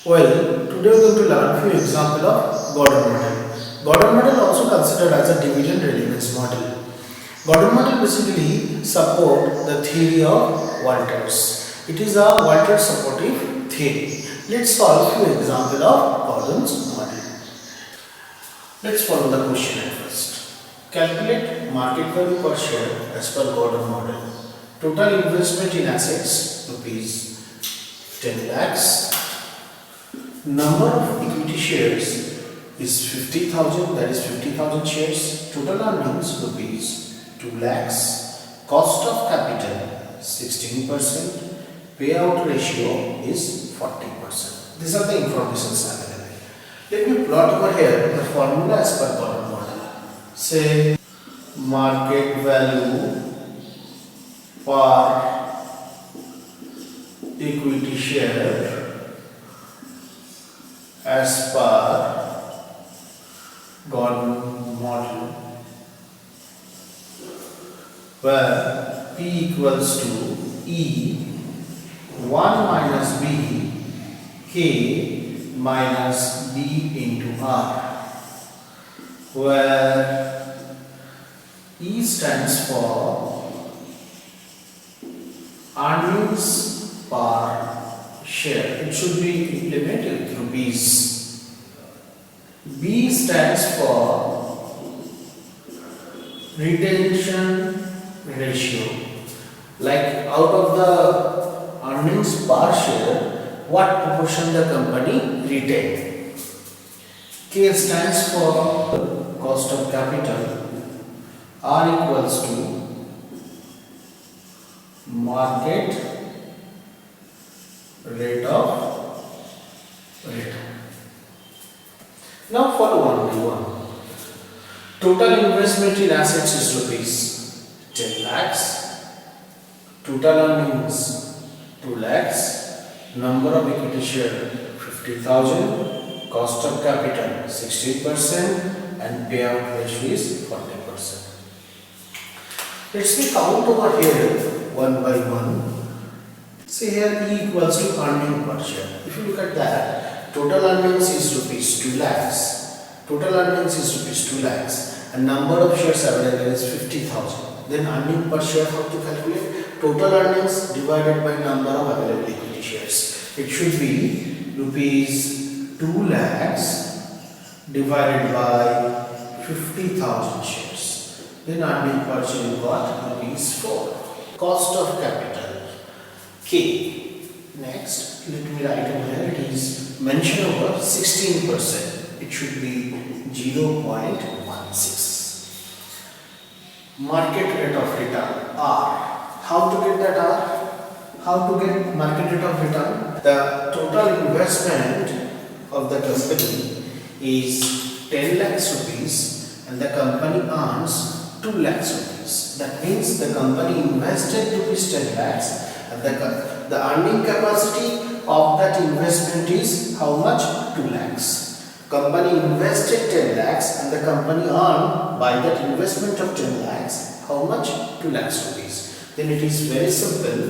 Well, today we are going to learn few example of Gordon model. Gordon model also considered as a dividend relevance model. Gordon model basically support the theory of Walters. It is a Walters supportive theory. Let's solve few example of Gordon's model. Let's follow the question at first. Calculate market value per share as per Gordon model. Total investment in assets rupees 10 lakhs. Number of equity shares is 50,000, that is 50,000 shares. Total earnings rupees 2 lakhs. Cost of capital 16%. Payout ratio is 40%. These are the informations available. Let me plot over here the formula as per Gordon model. Say market value per equity share as per Gordon model, where P equals to E 1 minus B K minus B into R, where E stands for earnings per share. It should be implemented with rupees. B stands for retention ratio. Like out of the earnings per share, what proportion the company retained. K stands for cost of capital. R equals to market rate of return. Now follow one by one. Total investment in assets is rupees 10 lakhs. Total earnings 2 lakhs. Number of equity share 50,000. Cost of capital 16% and payout ratio is 40%. Let's see count over here one by one. See here E equals to earning per share. If you look at that, total earnings is rupees 2 lakhs. Total earnings is rupees 2 lakhs and number of shares available is 50,000. Then earning per share, how to calculate? Total earnings divided by number of available equity shares. It should be rupees 2 lakhs divided by 50,000 shares. Then earning per share you got rupees 4. Cost of capital K. Next, let me write over here. It is mentioned over 16%. It should be 0.16. Market rate of return R. How to get that R? How to get market rate of return? The total investment of the company is 10 lakhs rupees and the company earns 2 lakhs rupees. That means the company invested rupees 10 lakhs. And the earning capacity of that investment is how much? 2 lakhs. Company invested 10 lakhs and the company earned by that investment of 10 lakhs how much? 2 lakhs rupees. Then it is very simple.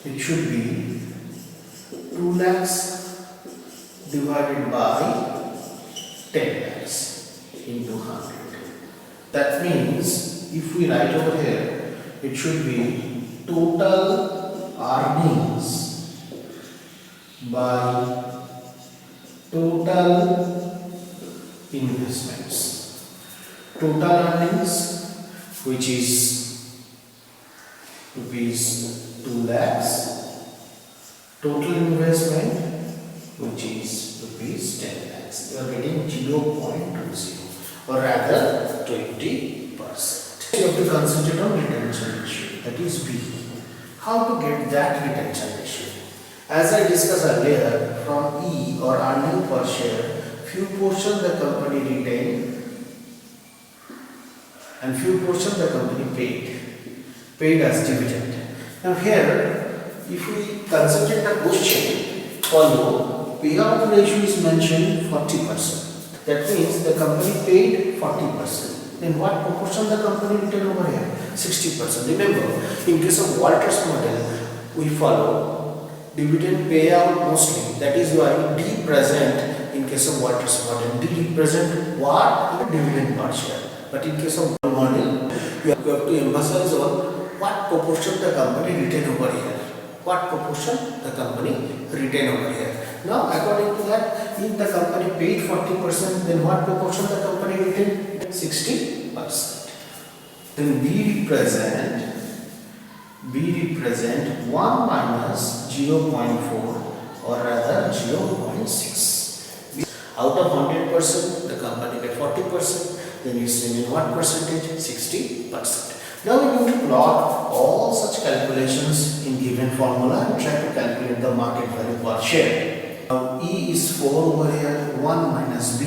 It should be 2 lakhs divided by 10 lakhs into 100. That means if we write over here, it should be total earnings by total investments. Total earnings, which is rupees 2 lakhs. Total investment, which is rupees 10 lakhs. You are getting 0.20 or rather 20%. You have to concentrate on retention ratio, that is B. How to get that retention ratio? As I discussed earlier, from E or earning per share, few portion the company retained and few portion the company paid as dividend. Now here, if we concentrate the question, follow payout ratio is mentioned 40%. That means the company paid 40%. Then what proportion the company retained over here? 60%. Remember, in case of Walters model, we follow dividend payout mostly. That is why D present in case of Walter's model. D represent what? Dividend per share. But in case of model, you have to emphasize on what proportion the company retain over here. What proportion the company retain over here. Now, according to that, if the company paid 40%, then what proportion the company retain? 60%. Then B represent 1 minus 0.4 or rather 0.6. Out of 100%, the company paid 40%, then you remain what percentage? 60%. Now we are going to plot all such calculations in given formula and try to calculate the market value per share. Now E is 4 over here, 1 minus B.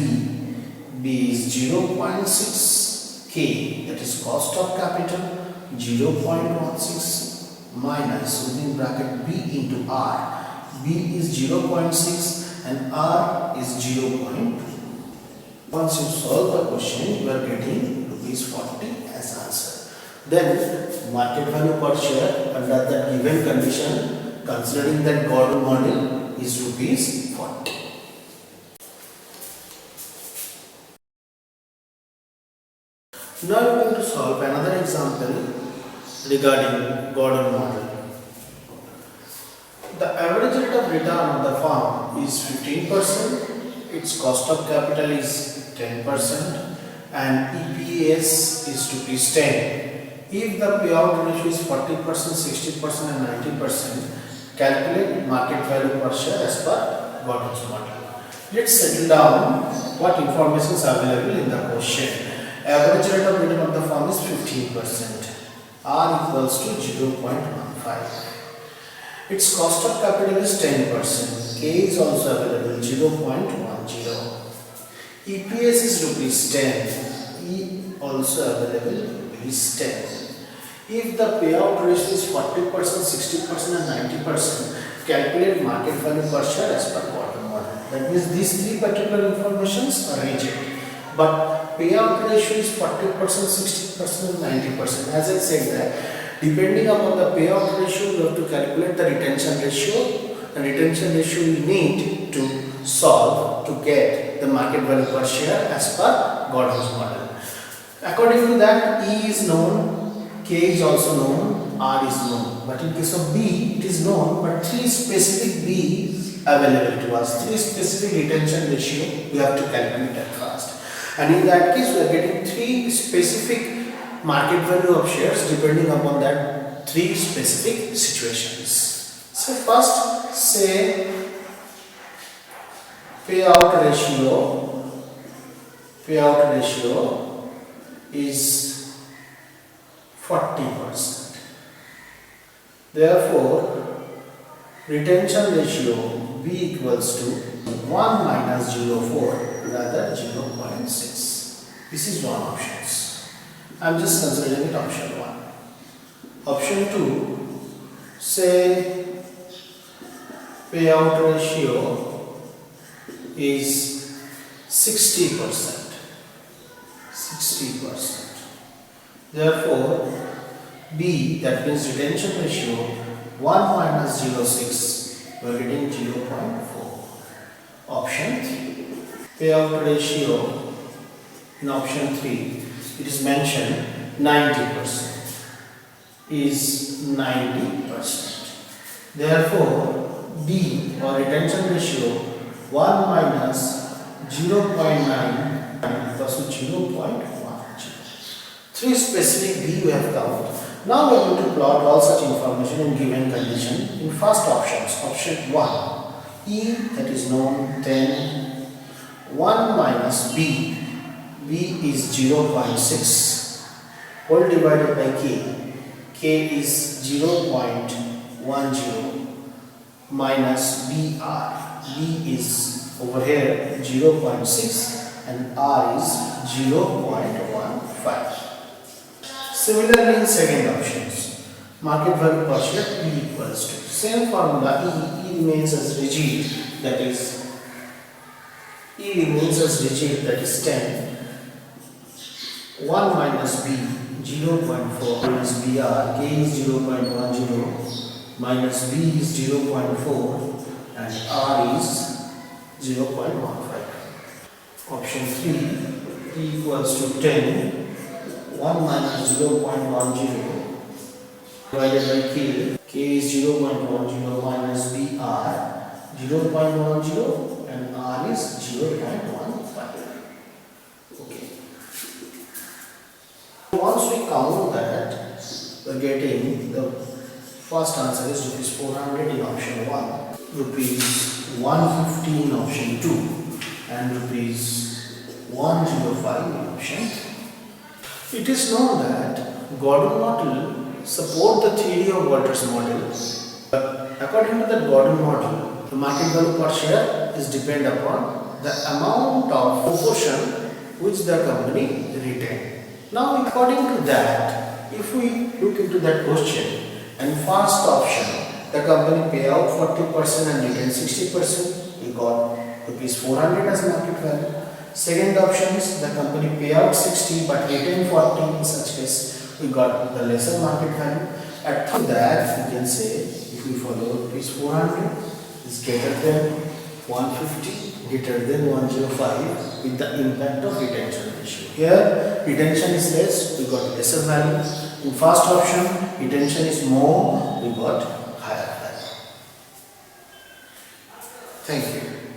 B is 0.6, K, that is cost of capital, 0.16 minus within bracket B into R. B is 0.6 and R is 0.1. Once you solve the question, you are getting rupees 40 as answer. Then market value per share under that given condition, considering that Gordon model, is rupees 40. Now we are going to solve another example regarding Gordon model. The average rate of return on the firm is 15%, its cost of capital is 10%, and EPS is rupees 10. If the payout ratio is 40%, 60% and 90%, calculate market value per share as per Gordon's model. Let's settle down what information is available in the question. Average rate of return of the firm is 15%. R equals to 0.15. Its cost of capital is 10%. K is also available, 0.10. EPS is rupees 10. E also available, rupees 10. If the payout ratio is 40%, 60% and 90%, calculate market value per share as per Gordon model. That means these three particular informations are rigid. But payout ratio is 40%, 60% and 90%. As I said that, depending upon the payout ratio, you have to calculate the retention ratio. And retention ratio you need to solve to get the market value per share as per Gordon's model. According to that, E is known, K is also known, R is known. But in case of B, it is known, but three specific B's available to us. Three specific retention ratio we have to calculate at first. And in that case, we are getting three specific market value of shares depending upon that three specific situations. So first, say payout ratio is 40%. Therefore, retention ratio B equals to 1 minus 0.4, rather 0.6. This is one option. I am just considering it option 1. Option 2, say payout ratio is 60%. 60%. Therefore, B, that means retention ratio, 1 minus 0.6, we are getting 0.4. Option 3. Payout ratio in option 3, it is mentioned 90%. Is 90%. Therefore, D or retention ratio 1 minus 0.9 equals to 0.10. Three specific B we have count. Now we are going to plot all such information in given condition in first options. Option 1, E, that is known 10, 1 minus B, B is 0.6, whole divided by K, K is 0.10 minus BR, B is over here 0.6 and R is 0.15. Similarly, in second options, market value per share E equals to same formula. E remains as rigid, that is E remains as rigid, that is 10. 1 minus B, 0.4 minus BR, K is 0.10 minus B is 0.4 and R is 0.15. Option 3, P equals to 10, 1 minus 0.10 divided by K is 0.10 minus B R 0.10 and R is 0.15. Okay. Once we count that, we are getting the first answer is rupees 400 in option 1, rupees 150 in option 2 and rupees 105 in option 3. It is known that Gordon model support the theory of Walter's model, but according to the Gordon model, the market value per share is depend upon the amount of proportion which the company retained. Now according to that, if we look into that question, and first option, the company pay out 40% and retain 60%, we got rupees 400 as market value. Second option is the company pay out 60 but retain 40, in such case we got the lesser market value. At that we can say, if we follow rupees 400 is greater than 150, greater than 105 with the impact of retention ratio. Here retention is less, we got lesser value. In first option retention is more, we got higher value. Thank you.